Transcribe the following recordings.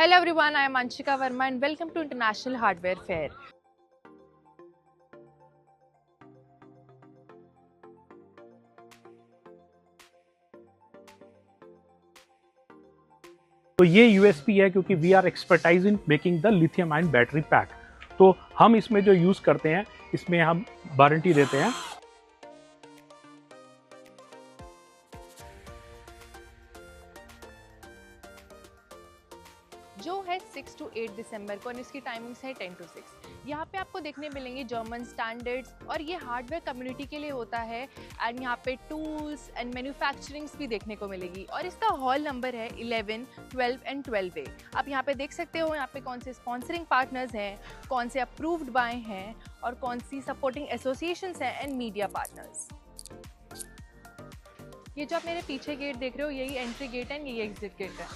Hello everyone, I am Anshika Verma and welcome to International Hardware Fair. तो ये USP है क्योंकि we are expertise in making the lithium ion battery pack. तो हम इसमें जो यूज़ करते हैं इसमें हम वारंटी देते हैं। जो है 6 to 8 दिसंबर को और इसकी टाइमिंग्स है 10 to 6। यहाँ पे आपको देखने मिलेंगे जर्मन स्टैंडर्ड्स और ये हार्डवेयर कम्युनिटी के लिए होता है एंड यहाँ पे टूल्स एंड मैन्युफैक्चरिंग्स भी देखने को मिलेगी और इसका हॉल नंबर है 11, 12 एंड 12A। आप यहाँ पे देख सकते हो यहाँ पे कौन से स्पॉन्सरिंग पार्टनर्स हैं, कौन से अप्रूव्ड बाय हैं और कौन सी सपोर्टिंग एसोसिएशंस हैं एंड मीडिया पार्टनर्स। ये जो आप मेरे पीछे गेट देख रहे हो यही एंट्री गेट है, यही एग्जिट गेट है।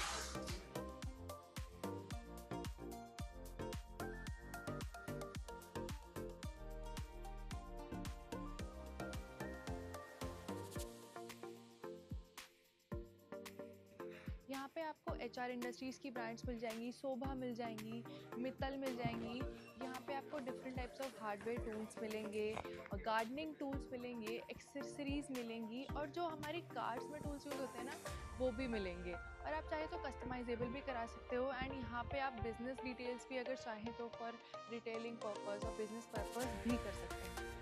यहाँ पे आपको HR इंडस्ट्रीज़ की ब्रांड्स मिल जाएंगी, शोभा मिल जाएंगी, मित्तल मिल जाएंगी। यहाँ पे आपको different types of hardware tools मिलेंगे और गार्डनिंग टूल्स मिलेंगे, एक्सेसरीज मिलेंगी और जो हमारी कार्स में टूल्स यूज़ होते हैं ना वो भी मिलेंगे। और आप चाहे तो कस्टमाइजेबल भी करा सकते हो एंड यहाँ पे आप बिजनेस डिटेल्स भी अगर चाहें तो फॉर रिटेलिंग पर्पज़ और बिजनेस पर्पज़ भी कर सकते हैं।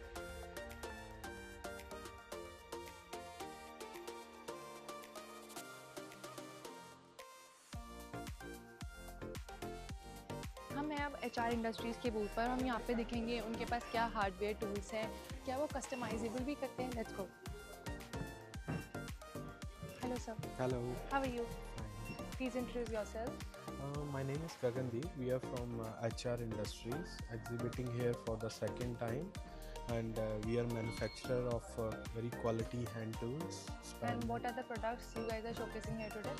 हम हैं अब HR इंडस्ट्रीज़ के बूथ पर। हम यहाँ पे दिखेंगे उनके पास क्या हार्डवेयर टूल्स हैं, क्या वो कस्टमाइजेबल भी करते हैं। Let's go. Hello sir. Hello. How are you? Fine. Please introduce yourself. My name is Gagandeep. We are from HR Industries, exhibiting here for the second time, and we are manufacturer of very quality hand tools. And what are the products you guys are showcasing here today?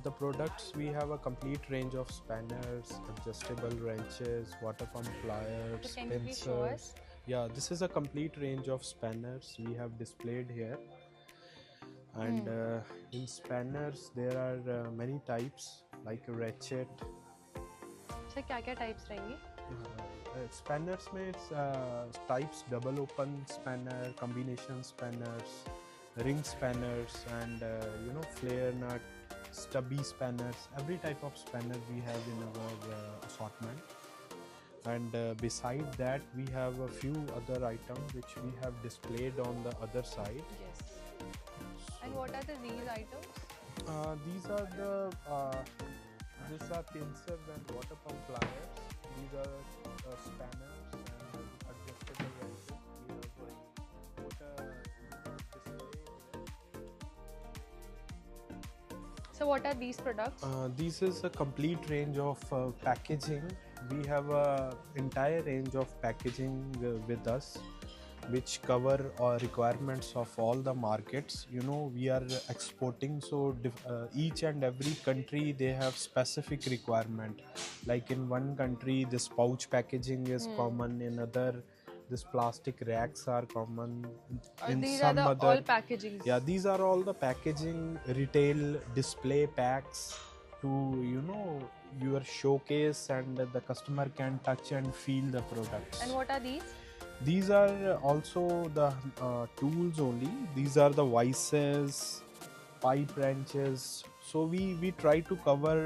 The products, we have a complete range of spanners, adjustable wrenches, water pump pliers, So can you please show pincers. us? Yeah, this is a complete range of spanners we have displayed here. And in spanners there are many types like ratchet. Sir क्या क्या types रहेंगी? Spanners में it's types double open spanner, combination spanners, ring spanners, and flare nut, stubby spanners. Every type of spanner we have in our assortment. And beside that we have a few other items which we have displayed on the other side. Yes. And what are these items? These are pincers and water pump pliers. These are spanners and adjustable wrenches. We have put a display here. So what are these products? This is a complete range of packaging. We have a entire range of packaging with us, which cover requirements of all the markets. We are exporting, so each and every country they have specific requirement. Like in one country this pouch packaging is common, in other this plastic racks are common, in These some are the other all packaging. yeah, these are all the packaging retail display packs to your showcase, and the customer can touch and feel the products. And what are these? These are also the tools only. These are the vices, pipe wrenches. So we try to cover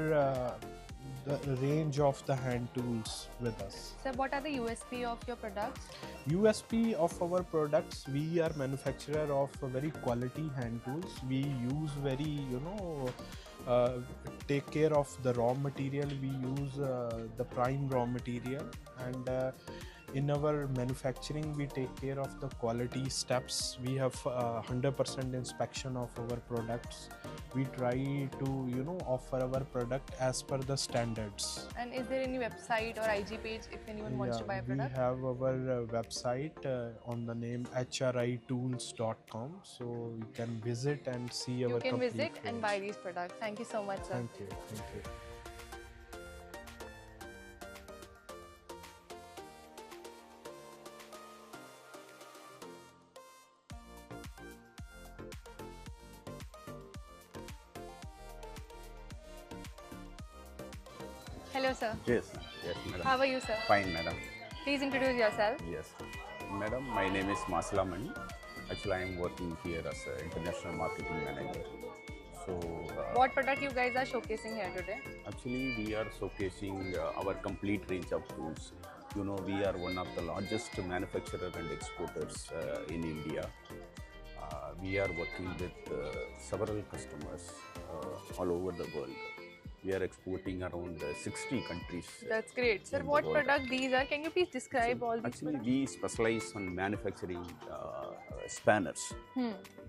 the range of the hand tools with us. So what are the USP of your products? USP of our products, we are manufacturer of very quality hand tools. We use very take care of the raw material. We use the prime raw material, and in our manufacturing we take care of the quality steps. We have 100% inspection of our products. We try to offer our product as per the standards. And is there any website or IG page if anyone wants to buy a We product? have our website on the name hritools.com, so you can visit and see our You can complete visit and range. buy these products. Thank you so much, sir. Thank you, thank you. Hello, sir. Yes, yes, madam. How are you, sir? Fine, madam. Please introduce yourself. Yes, madam. My name is Masla Mani. Actually, I am working here as an international marketing manager. So, What product you guys are showcasing here today? actually, we are showcasing our complete range of tools. You know, we are one of the largest manufacturer and exporters in India. We are working with several customers all over the world. We are exporting around 60 countries. That's great. Sir, in the what world. product these are? Can you please describe all these Actually, products? we specialize on manufacturing spanners.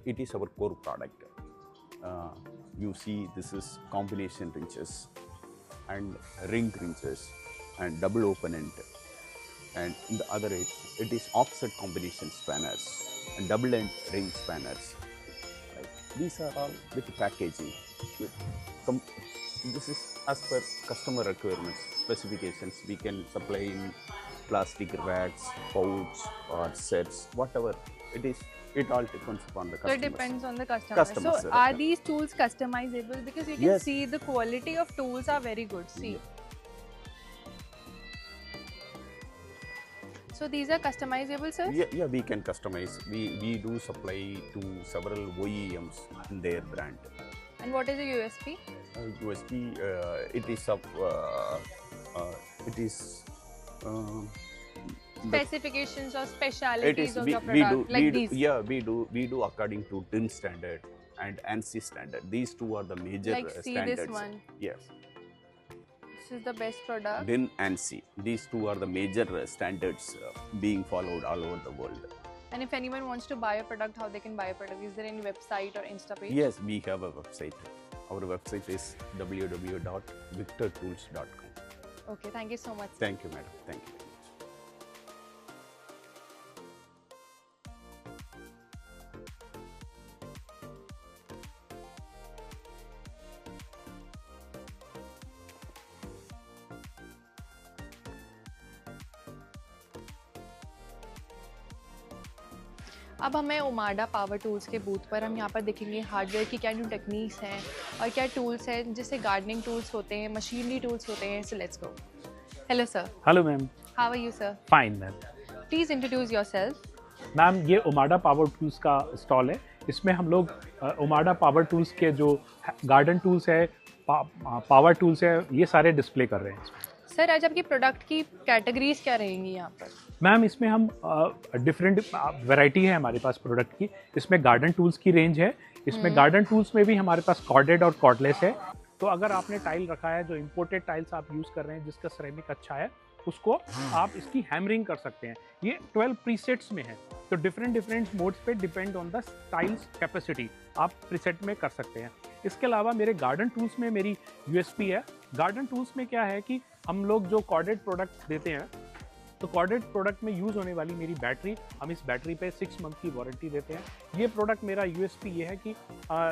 It is our core product. You see, this is combination wrenches and ring wrenches and double open end. And in the other end, it is offset combination spanners and double end ring spanners. Right? These are all with packaging. This is as per customer requirements, specifications. We can supply in plastic racks, pouch or sets, whatever it is. It all depends upon the So customer. it depends on the customer. Customers, So sir. are these tools customizable? Because you can Yes. see the quality of tools are very good. See. Yeah. So these are customizable, sir? Yeah, we can customize. We do supply to several OEMs in their brand. And what is the USP? USB, it is of, it is. The- Specifications or It specialities is of we, your we product, do like we these. do, yeah we do according to DIN standard and ANSI standard. These two are the major Like see standards. this one. Yes, This is the best product. DIN ANSI. These two are the major standards being followed all over the world. And if anyone wants to buy a product, how they can buy a product? Is there any website or Insta page? Yes, we have a website. Our website is www.victortools.com. Okay, thank you so much. Thank you, madam. Thank you very much. अब हमें ओमाडा power tools के booth पर हम यहाँ पर देखेंगे hardware की क्या न्यू टेक्निक्स हैं और क्या टूल्स हैं, जैसे गार्डनिंग टूल्स होते हैं, मशीनरी टूल्स होते हैं. So let's go. Hello sir. Hello ma'am. How are you sir? Fine ma'am. Please introduce yourself. Ma'am ये ओमाडा पावर टूल्स का स्टॉल है. इसमें हम लोग ओमाडा पावर टूल्स के जो गार्डन टूल्स है, पावर टूल्स है, ये सारे डिस्प्ले कर रहे हैं. सर आज आपकी प्रोडक्ट की कैटेगरीज क्या रहेंगी यहाँ पर? मैम इसमें हम डिफरेंट वैरायटी है हमारे पास प्रोडक्ट की. इसमें गार्डन टूल्स की रेंज है. इसमें गार्डन टूल्स में भी हमारे पास कॉर्डेड और कॉर्डलेस है. तो अगर आपने टाइल रखा है, जो इम्पोर्टेड टाइल्स आप यूज़ कर रहे हैं जिसका सिरेमिक अच्छा है, उसको आप इसकी हैमरिंग कर सकते हैं. ये 12 प्रीसेट्स में है. तो डिफरेंट मोड्स पे depend on the tiles capacity आप प्रीसेट में कर सकते हैं. इसके अलावा मेरे गार्डन टूल्स में मेरी यूएसपी है. गार्डन टूल्स में क्या है कि हम लोग जो कॉर्डेड प्रोडक्ट देते हैं, तो कॉर्डेड प्रोडक्ट में यूज़ होने वाली मेरी बैटरी, हम इस बैटरी पे 6 मंथ की वारंटी देते हैं. ये प्रोडक्ट मेरा यूएसपी ये है कि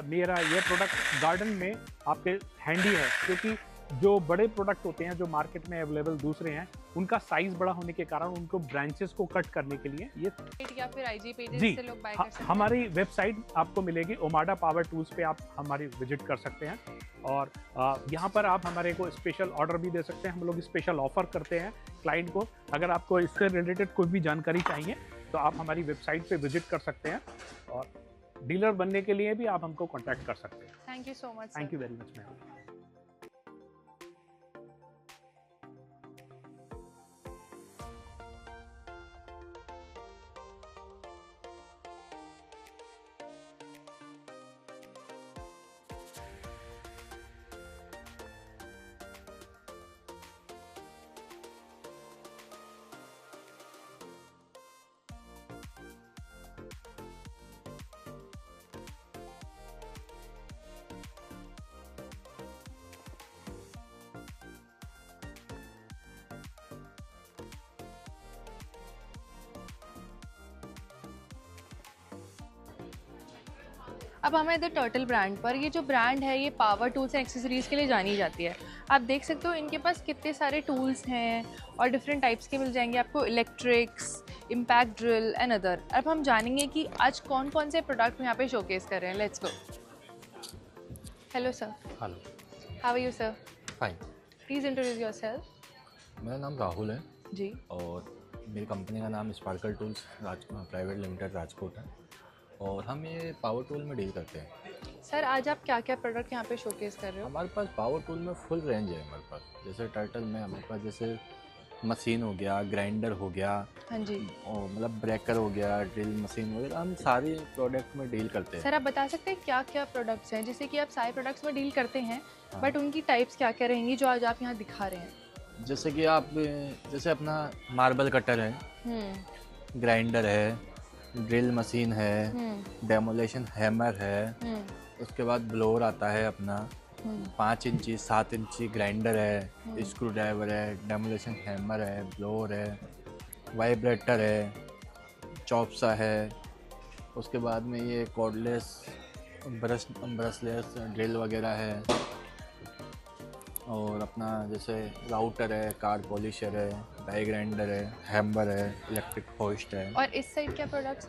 मेरा ये प्रोडक्ट गार्डन में आपके हैंडी है, क्योंकि जो बड़े प्रोडक्ट होते हैं जो मार्केट में अवेलेबल दूसरे हैं, उनका साइज बड़ा होने के कारण उनको ब्रांचेस को कट करने के लिए ये या फिर आईजी पेजेस जी से लोग बाय कर सकते हैं. हमारी वेबसाइट आपको मिलेगी ओमाडा पावर टूल्स पे, आप हमारी विजिट कर सकते हैं. और यहाँ पर आप हमारे को स्पेशल ऑर्डर भी दे सकते हैं. हम लोग स्पेशल ऑफर करते हैं क्लाइंट को. अगर आपको इससे रिलेटेड कोई भी जानकारी चाहिए तो आप हमारी वेबसाइट पे विजिट कर सकते हैं, और डीलर बनने के लिए भी आप हमको कॉन्टैक्ट कर सकते हैं. Thank you so much. Thank you very much ma'am. अब हमें द टर्टल ब्रांड पर, ये जो ब्रांड है ये पावर टूल्स एंड एक्सेसरीज़ के लिए जानी जाती है. आप देख सकते हो इनके पास कितने सारे टूल्स हैं और डिफरेंट टाइप्स के मिल जाएंगे आपको, electrics, impact drill and other. अब हम जानेंगे कि आज कौन कौन से प्रोडक्ट यहाँ पे शोकेस कर रहे हैं. Let's go. Hello sir. Hello. How are you sir? Fine. Please introduce yourself. मेरा नाम राहुल है जी। और मेरी कंपनी का नाम sparkle tools private limited Rajkot है और हम ये पावर टूल में डील करते हैं। सर आज आप क्या क्या प्रोडक्ट यहाँ पे शोकेस कर रहे हो? हमारे पास पावर टूल में फुल रेंज है हमारे पास। जैसे टर्टल में हमारे पास जैसे मशीन हो गया, ग्राइंडर हो गया, हाँ जी। और मतलब ब्रेकर हो गया, ड्रिल मशीन हो गया, हम सारी प्रोडक्ट में डील करते हैं। सर आप बता सकते हैं क्या क्या प्रोडक्ट्स हैं, जैसे कि आप सारे प्रोडक्ट्स में डील करते हैं, हाँ। बट उनकी टाइप्स क्या क्या रहेंगी जो आज आप यहाँ दिखा रहे हैं? जैसे कि आप जैसे अपना मार्बल कटर है, ग्राइंडर है, ड्रिल मशीन है, डेमोलेशन हैमर है, उसके बाद ब्लोअर आता है अपना, 5 इंची 7 इंची ग्राइंडर है, स्क्रू ड्राइवर है, डेमोलेशन हैमर है, ब्लोअर है, वाइब्रेटर है, चॉप्सा है। उसके बाद में ये कॉर्डलेस ब्रशलेस ड्रिल वगैरह है, और अपना जैसे राउटर है, कार पॉलिशर है, डाई ग्राइंडर है, हैमर है, इलेक्ट्रिक होस्ट है। और इस साइड क्या प्रोडक्ट्स?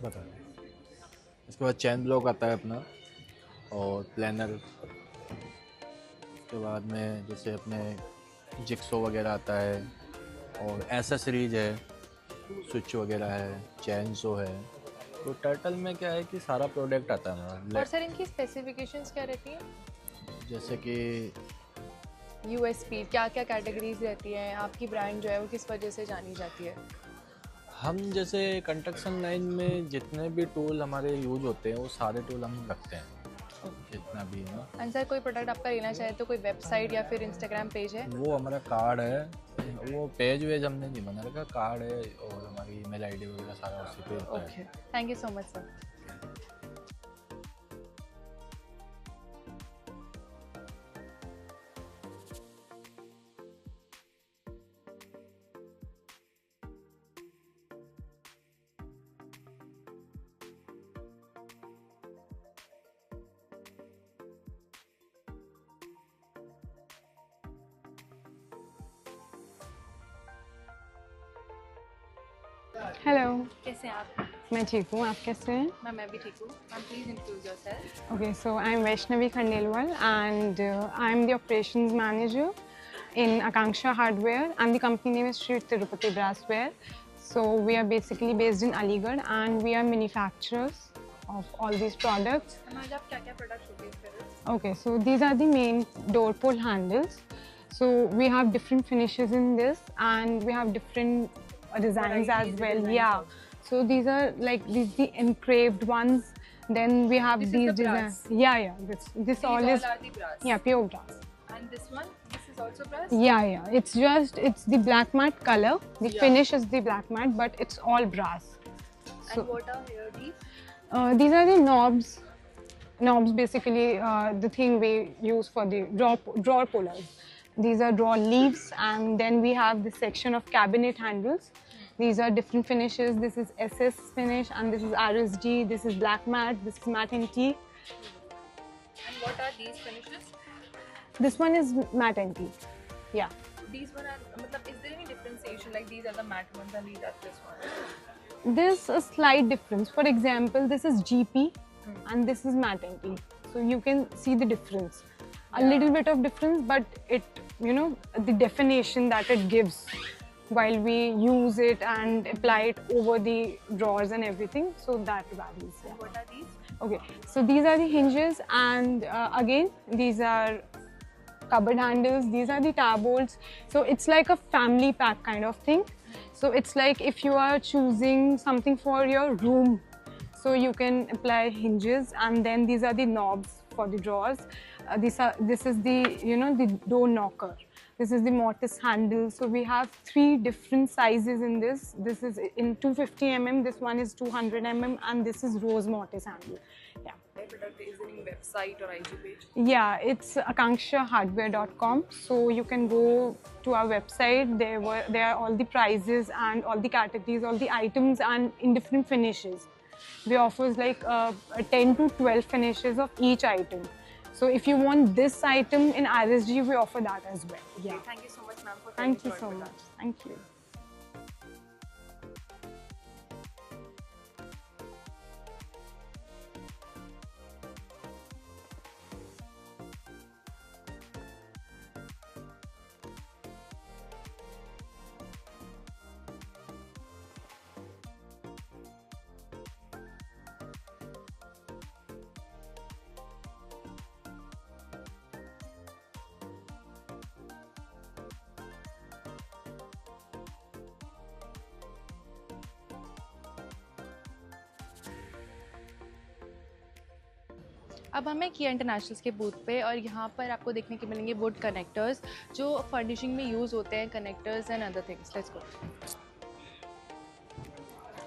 बता दें। इसके बाद चैन ब्लॉक आता है अपना और प्लानर। उसके बाद में जैसे अपने जिक्सो वगैरह आता है और एसेसरीज है, स्विच वगैरह है, चैनसो है। तो टर्टल में क्या है कि सारा प्रोडक्ट आता है हमारा। और सर इनकी स्पेसिफिकेशंस क्या रहती हैं? जैसे कि यूएसपी क्या क्या कैटेगरीज रहती हैं, आपकी ब्रांड जो है वो किस वजह से जानी जाती है? हम जैसे कंस्ट्रक्शन लाइन में जितने भी टूल हमारे यूज होते हैं वो सारे टूल हम रखते हैं, जितना भी है ना। एंड सर कोई प्रोडक्ट आपका लेना चाहे तो कोई वेबसाइट या फिर इंस्टाग्राम पेज है? वो हमारा कार्ड है, वो पेज वेज हमने नहीं बना रखा, कार्ड है और हमारी ईमेल आईडी वगैरह सारा उसी पे होता है। Okay, thank you so much sir. Hello, कैसे हैं आप? मैं ठीक हूँ, आप कैसे हैं? मैं भी ठीक हूँ। Ma'am please introduce yourself. Okay, so I'm Vaishnavi Khandelwal and I'm the operations manager in Akanksha Hardware and the company name is Sri Tirupati Brassware. So we are basically based in Aligarh and we are manufacturers of all these products. Ma'am आज आप क्या क्या product showcase कर रहे हो? Okay, so these are the main door pull handles. So we have different finishes in this and we have different designs as well. Yeah. So these are like these the engraved ones. Then we have This is these the designs. brass. Yeah. This These all is are the brass. yeah pure brass. And this one, this is also brass? Yeah. It's the black matte color. The Yeah. finish is the black matte, but it's all brass. And what are here these? These are the knobs. Knobs basically the thing we use for the drawer pullers. These are drawer leaves, and then we have this section of cabinet handles. These are different finishes. This is SS finish, and this is RSD. This is black matte. This is matte and teak. And what are these finishes? This one is matte and teak. Yeah. These one are, matlab, is there any differentiation like these are the matte ones and these are this one? There's a slight difference. For example, this is GP, and this is matte and teak. So you can see the difference. A little bit of difference, but it, the definition that it gives while we use it and apply it over the drawers and everything, so that varies. Yeah. What are these? Okay, so these are the hinges, and again these are cupboard handles. These are the tab bolts. So it's like a family pack kind of thing. So it's like if you are choosing something for your room, so you can apply hinges, and then these are the knobs for the drawers. This is the the door knocker. This is the mortise handle. So we have 3 different sizes in this. This is in 250 mm, this one is 200 mm, and this is rose mortise handle. Yeah. Product is there any website or IG page? Yeah, it's akankshahardware.com. So you can go to our website. There are all the prices and all the categories, all the items, and in different finishes. We offers like 10 to 12 finishes of each item. So if you want this item in RSG, we offer that as well. Yeah. Okay, thank you so much, ma'am, for Thank you sharing so your much. product. Thank you. अब हमें किया internationals के booth पे और यहाँ पर आपको देखने के मिलेंगे वुड कनेक्टर्स जो फर्निशिंग में यूज़ होते हैं, connectors and other things. Let's go.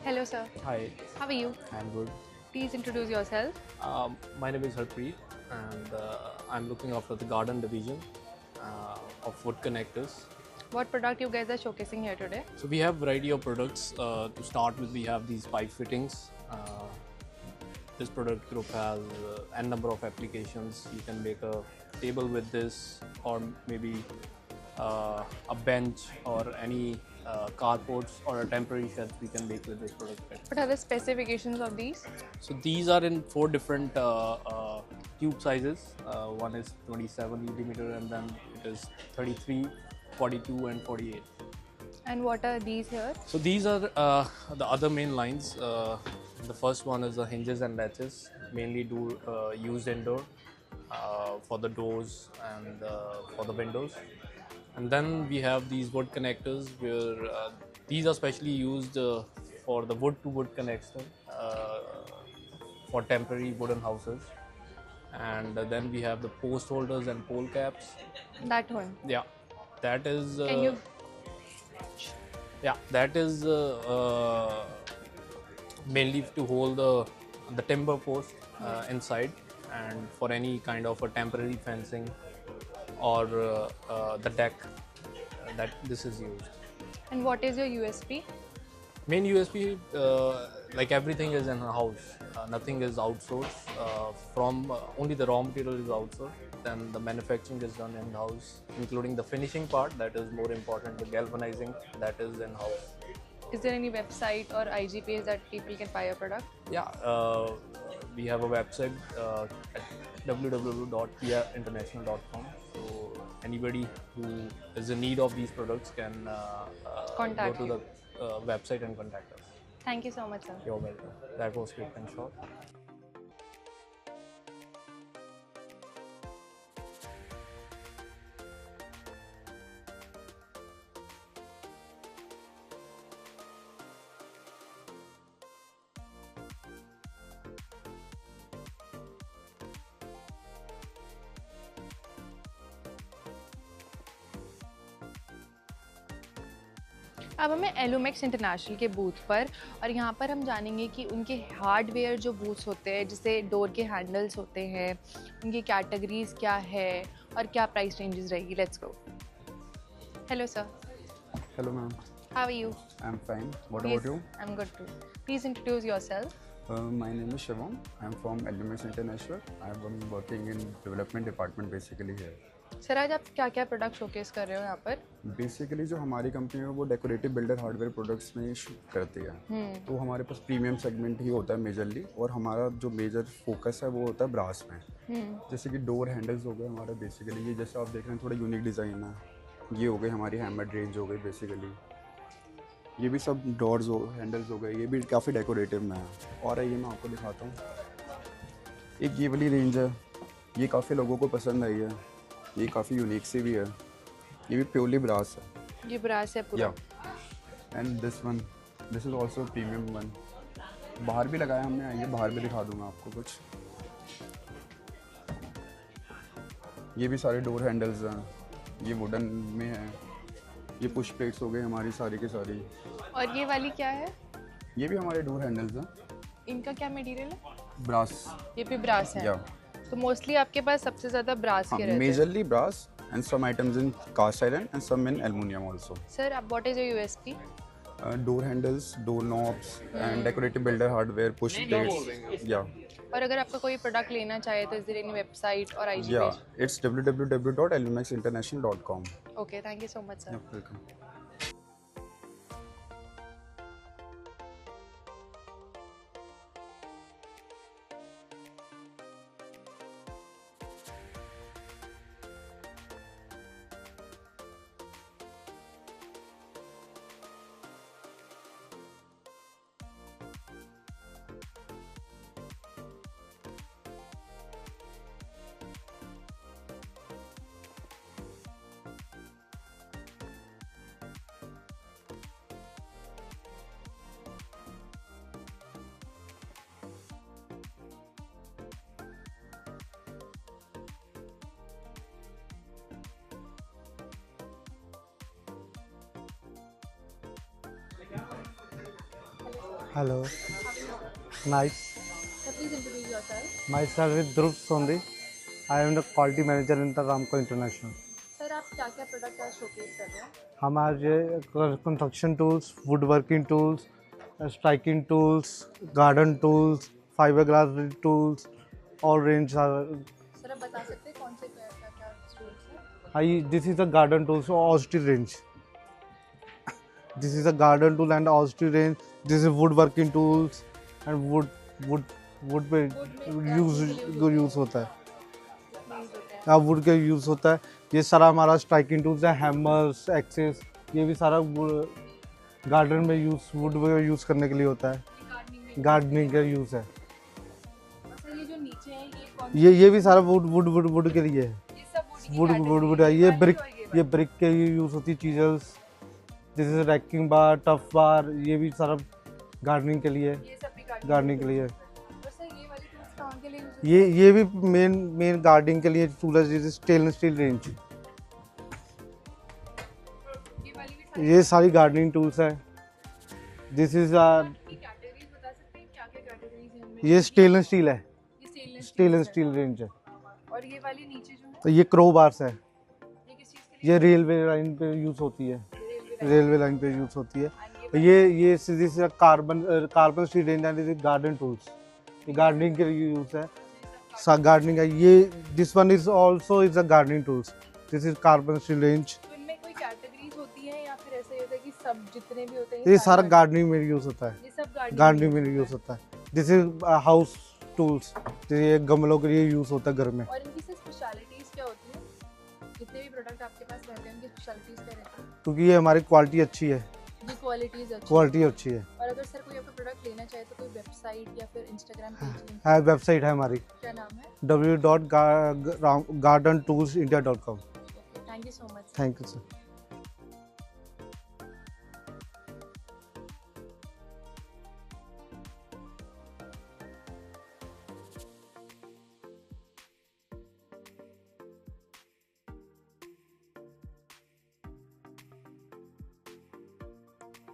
Hello sir, Hi, how are you? I'm good. Please introduce yourself. My name is Harpreet, and I'm looking after the garden division of wood connectors. What product you guys are showcasing here today? So we have variety of products. To start with, we have these pipe fittings. This product group has n number of applications. You can make a table with this, or maybe a bench, or any carports, or a temporary shelf we can make with this product. What are the specifications of these? So these are in 4 different tube sizes. One is 27 millimeter, and then it is 33, 42, and 48. And what are these here? So these are the other main lines. The first one is the hinges and latches, mainly used indoor for the doors and for the windows. And then we have these wood connectors, where these are specially used for the wood-to-wood connection for temporary wooden houses. And then we have the post holders and pole caps. That one. Yeah, that is. Can you? Yeah, that is mainly to hold the timber post inside, and for any kind of a temporary fencing or the deck that this is used. And what is your USP? Main USP, like everything is in house. Nothing is outsourced. From only the raw material is outsourced. Then the manufacturing is done in house, including the finishing part. That is more important. The galvanizing, that is in house. Is there any website or IG page that people can buy your product? Yeah, we have a website at www.kiainternational.com. So anybody who is in need of these products can Contact go to you. the website and contact us. Thank you so much, sir. You're welcome. That was quick and short. अब हमें एलुमेक्स international के booth पर और यहाँ पर हम जानेंगे कि उनके हार्डवेयर जो बूथ्स होते हैं, जैसे डोर के हैंडल्स होते हैं, उनकी कैटेगरीज क्या है और क्या प्राइस रेंजेस रहेगी। Let's go. Hello sir. Hello ma'am, how are you? I'm fine. What about you? I am good too. Please introduce yourself. My name is Shivam. I'm from Lumex International. I'm working in development department basically here. Sir आज आप क्या क्या product showcase कर रहे हो यहाँ पर? Basically जो हमारी कंपनी है वो डेकोरेटिव बिल्डर हार्डवेयर प्रोडक्ट्स में करती है। तो हमारे पास प्रीमियम सेगमेंट ही होता है मेजरली, और हमारा जो मेजर फोकस है वो होता है ब्रास में। जैसे कि डोर हैंडल्स हो गए हमारा बेसिकली, ये जैसे आप देख रहे हैं थोड़ा यूनिक डिज़ाइन है। ये हो गई हमारी हैमर्ड रेंज हो गई बेसिकली। ये भी सब डोर्स हो हैंडल्स हो गए, ये भी काफ़ी डेकोरेटिव में है। और ये मैं आपको दिखाता हूँ। एक ये वाली रेंज है, ये काफ़ी लोगों को पसंद आई है। ये काफ़ी यूनिक सी भी है। ये भी प्योरली ब्रास है। ये ब्रास है पूरा। And this one, this is also premium one. बाहर भी लगाया हमने, आइए बाहर भी दिखा दूंगा आपको कुछ। ये भी सारे डोर हैंडल्स हैं, ये वुडन में है। ये पुश प्लेट्स हो गई हमारी सारी की सारी। और ये वाली क्या है? ये भी हमारे डोर हैंडल्स हैं। इनका क्या मटेरियल है? ब्रास। ये भी ब्रास है। या तो मोस्टली आपके पास सबसे ज़्यादा ब्रास के रहते हैं। Majorly brass and some items in cast iron and some in aluminium also. Sir अब what is your USP? Door handles, door knobs and decorative builder hardware, push plates. या और अगर आपका कोई प्रोडक्ट लेना चाहे तो इज देयर एनी वेबसाइट और आईजी या page? It's www.lumexinternational.com. Okay, thank you so much sir. Welcome. Hello. Nice. So please introduce yourself. Myself is Dhruv Sondi. I am the quality manager in the Ramco International. Sir आप क्या क्या product आज showcase कर रहे हैं? हम आज construction tools, would working tools, striking tools, garden tools, fibre glass tools, all range. Sir आप बता सकते हैं कौन से क्या क्या टूल्स हैं? This is a garden tools ऑस्टी range. This is a garden tool and Austin range. This is wood working tools and wood पे यूज होता है। हाँ, वुड का यूज़ होता है। ये सारा हमारा स्ट्राइकिंग टूल्स है, हैमर्स, एक्सेस, ये भी सारा गार्डन में वुड में यूज़ करने के लिए होता है। गार्डनिंग का यूज़ है। ये जो नीचे है ये कौन? ये भी सारा वुड के लिए है। ये सब वुड है। ये ब्रिक के यूज़ होती है चीज़ें। This is racking bar, tough bar, ये भी सारा गार्डनिंग के लिए, ये सब भी गार्डनिंग के लिए। और सर ये वाली टूल्स कहाँ के लिए यूज? ये भी मेन गार्डनिंग के लिए टूल है। जैसे स्टेनलेस स्टील रेंज, ये वाली भी ये सारी गार्डनिंग टूल्स है। दिस इज कैटेगरीज बता सकते हैं क्या क्या कैटेगरीज हैं इनमें? ये स्टेनलेस स्टील है, ये स्टेनलेस स्टील रेंज है। और ये वाली नीचे जो है तो ये क्रो बार्स है। ये किस चीज़ के लिए? ये रेलवे लाइन पे यूज़ होती है, रेलवे रेलवे लाइन पे यूज़ होती है। और ये सीधी से carbon steel range and garden tools, ये गार्डनिंग के लिए यूज़ है। गार्डनिंग है ये। This one is also is a gardening tools. This is carbon steel range. तो इनमें कोई कैटेगरीज होती है या फिर ऐसा ही होता है कि सब जितने भी होते हैं ये सारा गार्डनिंग में यूज़ होता है। ये सब गार्डनिंग में यूज़ होता है। दिस इज हाउस टूल्स, ये गमलों के लिए यूज़ होता है घर में। और इनकी से स्पेशलिटीज क्या होती है? जितने भी प्रोडक्ट आपके पास रहते हैं उनकी स्पेशलिटीज क्या रहती है? क्योंकि ये हमारी क्वालिटी अच्छी है, ये क्वालिटीज अच्छी क्वालिटी अच्छी है। और अगर सर कोई आपका प्रोडक्ट लेना चाहे तो कोई वेबसाइट या फिर इंस्टाग्राम पेज लिंक है, वेबसाइट है हमारी क्या नाम है? www.gardentoolsindia.com। Thank you so much. Thank you sir.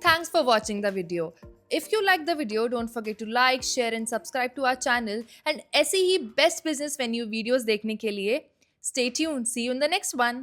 Thanks for watching the video. If you like the video, don't forget to like, share and subscribe to our channel. And ऐसे ही best business venue videos देखने के लिए stay tuned. See you in the next one.